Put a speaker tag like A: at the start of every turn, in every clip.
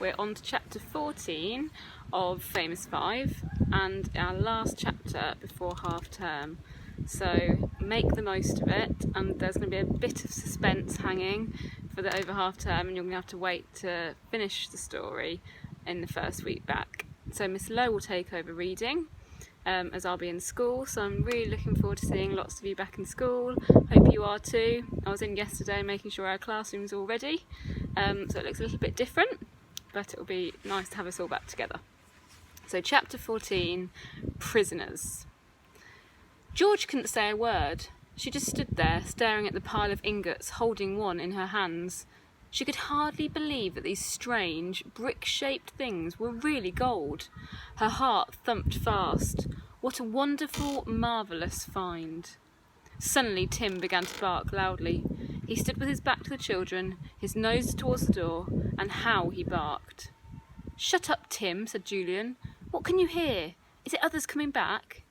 A: We're on to chapter 14 of Famous Five and our last chapter before half term. So make the most of it, and there's going to be a bit of suspense hanging for the over half term, and you're going to have to wait to finish the story in the first week back. So Miss Lowe will take over reading as I'll be in school, so I'm really looking forward to seeing lots of you back in school. Hope you are too. I was in yesterday making sure our classroom's all ready, so it looks a little bit different, but it'll be nice to have us all back together. So chapter 14, Prisoners. George couldn't say a word. She just stood there, staring at the pile of ingots, holding one in her hands. She could hardly believe that these strange, brick-shaped things were really gold. Her heart thumped fast. What a wonderful, marvellous find. Suddenly Tim began to bark loudly. He stood with his back to the children, his nose towards the door, and how he barked. "Shut up, Tim," said Julian. "What can you hear? Is it others coming back?"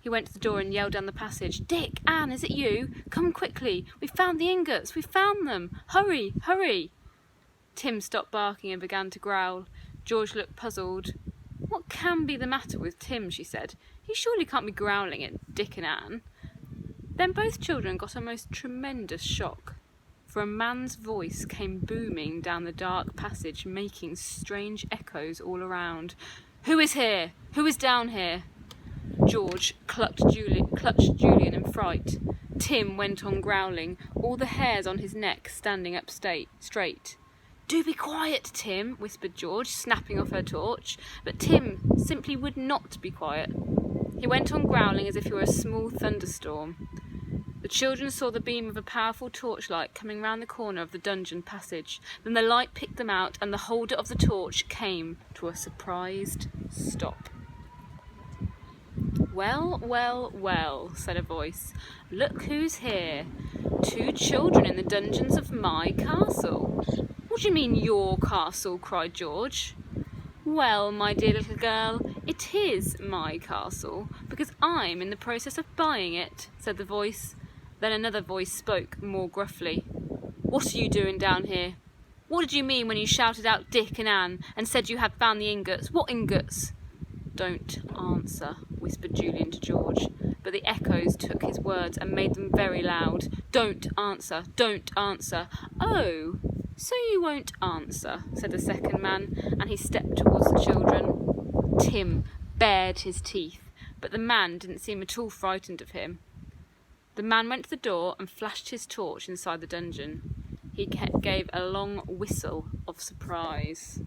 A: He went to the door and yelled down the passage. "Dick, Anne, is it you? Come quickly. We've found the ingots. We've found them. Hurry, hurry." Tim stopped barking and began to growl. George looked puzzled. "What can be the matter with Tim?" she said. "He surely can't be growling at Dick and Anne." Then both children got a most tremendous shock, for a man's voice came booming down the dark passage, making strange echoes all around. "Who is here? Who is down here?" George clutched Julian in fright. Tim went on growling, all the hairs on his neck standing up straight. "Do be quiet, Tim," whispered George, snapping off her torch. But Tim simply would not be quiet. He went on growling as if he were a small thunderstorm. The children saw the beam of a powerful torchlight coming round the corner of the dungeon passage. Then the light picked them out, and the holder of the torch came to a surprised stop. "Well, well, well," said a voice. "Look who's here. 2 children in the dungeons of my castle." "What do you mean, your castle?" cried George. "Well, my dear little girl, it is my castle, because I'm in the process of buying it," said the voice. Then another voice spoke more gruffly. "What are you doing down here? What did you mean when you shouted out Dick and Anne and said you had found the ingots? What ingots?" "Don't answer," whispered Julian to George, but the echoes took his words and made them very loud. "Don't answer, don't answer." "Oh, so you won't answer," said the second man, and he stepped towards the children. Tim bared his teeth, but the man didn't seem at all frightened of him. The man went to the door and flashed his torch inside the dungeon. He gave a long whistle of surprise.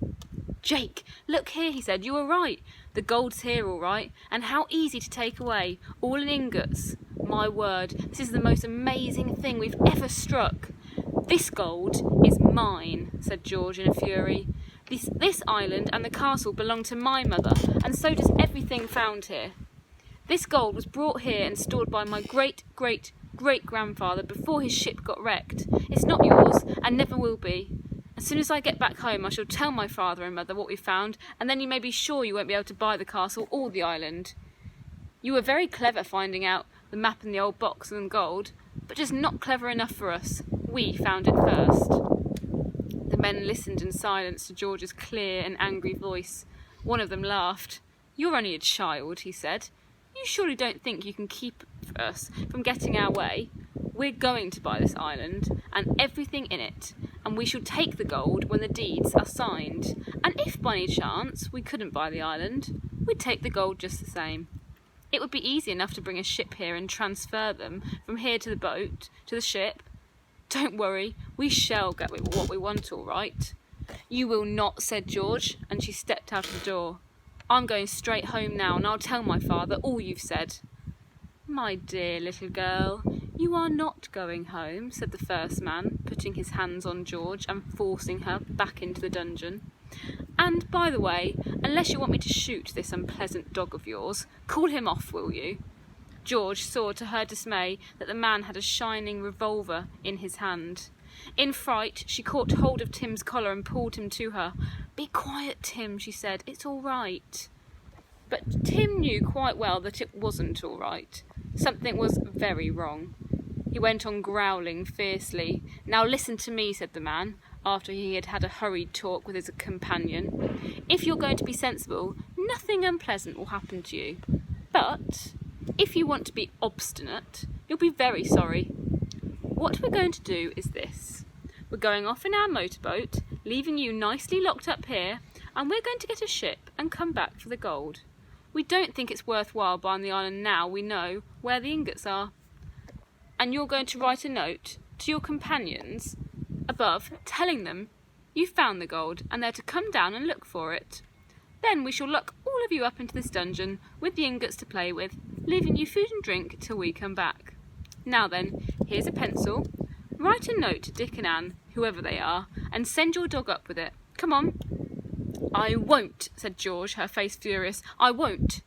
A: "Jake, look here," he said. "You were right. The gold's here all right, and how easy to take away, all in ingots. My word, this is the most amazing thing we've ever struck." "This gold is mine," said George in a fury. This island and the castle belong to my mother, and so does everything found here. This gold was brought here and stored by my great-great-great-grandfather before his ship got wrecked. It's not yours, and never will be. As soon as I get back home, I shall tell my father and mother what we found, and then you may be sure you won't be able to buy the castle or the island. You were very clever finding out the map and the old box and gold, but just not clever enough for us. We found it first." The men listened in silence to George's clear and angry voice. One of them laughed. "You're only a child," he said. "You surely don't think you can keep us from getting our way? We're going to buy this island and everything in it, and we shall take the gold when the deeds are signed. And if by any chance we couldn't buy the island, we'd take the gold just the same. It would be easy enough to bring a ship here and transfer them from here to the boat, to the ship. Don't worry, we shall get what we want all right." "You will not," said George, and she stepped out of the door. "I'm going straight home now, and I'll tell my father all you've said." "My dear little girl, you are not going home," said the first man, putting his hands on George and forcing her back into the dungeon. "And, by the way, unless you want me to shoot this unpleasant dog of yours, call him off, will you?" George saw to her dismay that the man had a shining revolver in his hand. In fright, she caught hold of Tim's collar and pulled him to her. "Be quiet, Tim," she said. "It's all right." But Tim knew quite well that it wasn't all right. Something was very wrong. He went on growling fiercely. "Now listen to me," said the man. after he had had a hurried talk with his companion. "If you're going to be sensible, nothing unpleasant will happen to you. But if you want to be obstinate, you'll be very sorry. What we're going to do is this. We're going off in our motorboat, leaving you nicely locked up here, and we're going to get a ship and come back for the gold. We don't think it's worthwhile buying the island now we know where the ingots are. And you're going to write a note to your companions above telling them you found the gold and they're to come down and look for it. Then we shall lock all of you up into this dungeon with the ingots to play with, leaving you food and drink till we come back. Now then, here's a pencil. Write a note to Dick and Anne, whoever they are, and send your dog up with it. Come on." "I won't," said George, her face furious. "I won't.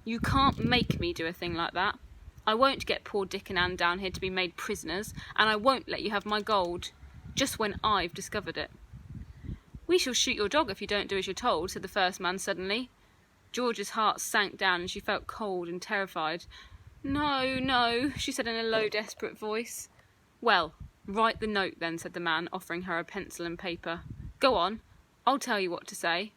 A: You can't make me do a thing like that. I won't get poor Dick and Anne down here to be made prisoners, and I won't let you have my gold, just when I've discovered it." "We shall shoot your dog if you don't do as you're told," said the first man suddenly. George's heart sank down and she felt cold and terrified. "No, no," she said in a low, desperate voice. "Well, write the note then," said the man, offering her a pencil and paper. "Go on, I'll tell you what to say."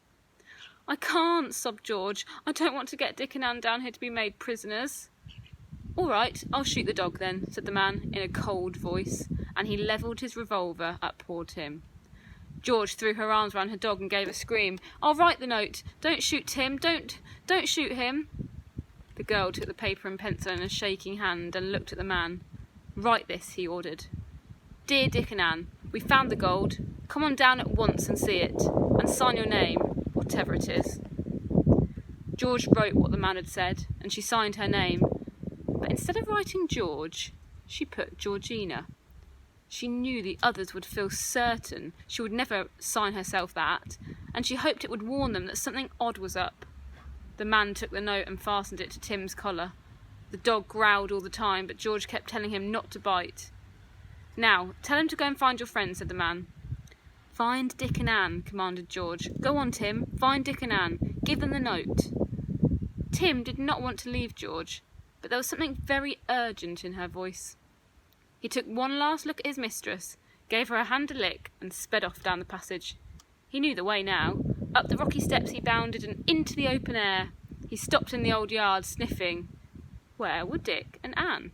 A: "I can't," sobbed George. "I don't want to get Dick and Anne down here to be made prisoners." "All right, I'll shoot the dog then," said the man in a cold voice, and he levelled his revolver at poor Tim. George threw her arms round her dog and gave a scream. "I'll write the note. Don't shoot Tim. Don't shoot him." The girl took the paper and pencil in a shaking hand and looked at the man. "Write this," he ordered. "Dear Dick and Anne, we found the gold. Come on down at once and see it, and sign your name, whatever it is." George wrote what the man had said, and she signed her name. But instead of writing George, she put Georgina. She knew the others would feel certain she would never sign herself that, and she hoped it would warn them that something odd was up. The man took the note and fastened it to Tim's collar. The dog growled all the time, but George kept telling him not to bite. "Now, tell him to go and find your friends," said the man. "Find Dick and Anne," commanded George. "Go on, Tim, find Dick and Anne. Give them the note." Tim did not want to leave George, but there was something very urgent in her voice. He took one last look at his mistress, gave her a hand to lick, and sped off down the passage. He knew the way now. Up the rocky steps he bounded and into the open air. He stopped in the old yard, sniffing. Where were Dick and Anne?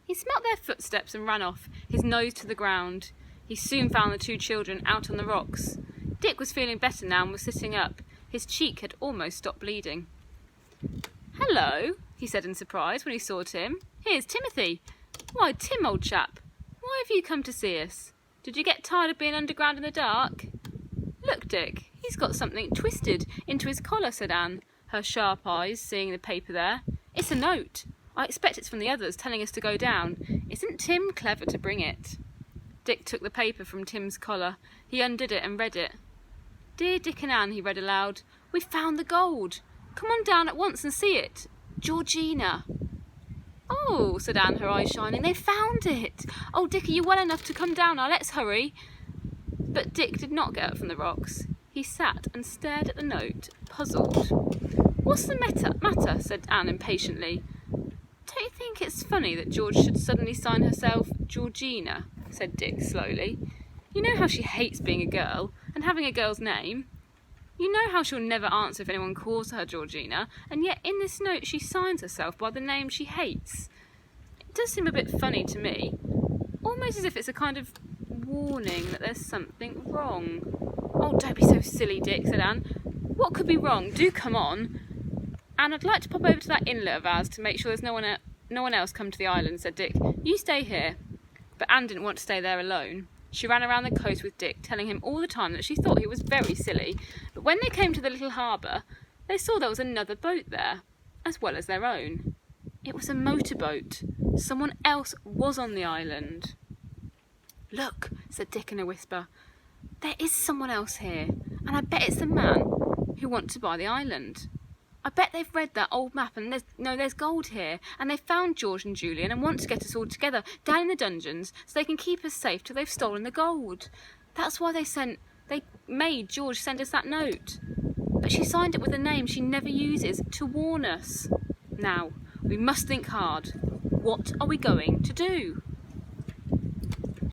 A: He smelt their footsteps and ran off, his nose to the ground. He soon found the two children out on the rocks. Dick was feeling better now and was sitting up. His cheek had almost stopped bleeding. "Hello," he said in surprise when he saw Tim. "Here's Timothy. Why, Tim, old chap, why have you come to see us? Did you get tired of being underground in the dark?" "Look, Dick, he's got something twisted into his collar," said Anne, her sharp eyes seeing the paper there. "It's a note. I expect it's from the others telling us to go down. Isn't Tim clever to bring it?" Dick took the paper from Tim's collar. He undid it and read it. "Dear Dick and Anne," he read aloud, "we found the gold. Come on down at once and see it. Georgina." "Oh," said Anne, her eyes shining, "they found it. Oh, Dick, are you well enough to come down now? Let's hurry." But Dick did not get up from the rocks. He sat and stared at the note, puzzled. "What's the matter?" said Anne impatiently. "Don't you think it's funny that George should suddenly sign herself Georgina?" said Dick slowly. "You know how she hates being a girl and having a girl's name. You know how she'll never answer if anyone calls her Georgina, and yet in this note she signs herself by the name she hates. It does seem a bit funny to me, almost as if it's a kind of warning that there's something wrong." "Oh, don't be so silly, Dick," said Anne. "What could be wrong? Do come on." "And I'd like to pop over to that inlet of ours to make sure there's no one else come to the island," said Dick. "You stay here." But Anne didn't want to stay there alone. She ran around the coast with Dick, telling him all the time that she thought he was very silly. But when they came to the little harbour, they saw there was another boat there, as well as their own. It was a motorboat. Someone else was on the island. "Look," said Dick in a whisper. "There is someone else here, and I bet it's the man who wants to buy the island. I bet they've read that old map and there's gold here, and they've found George and Julian and want to get us all together down in the dungeons so they can keep us safe till they've stolen the gold. That's why they made George send us that note. But she signed it with a name she never uses to warn us. Now, we must think hard. What are we going to do?"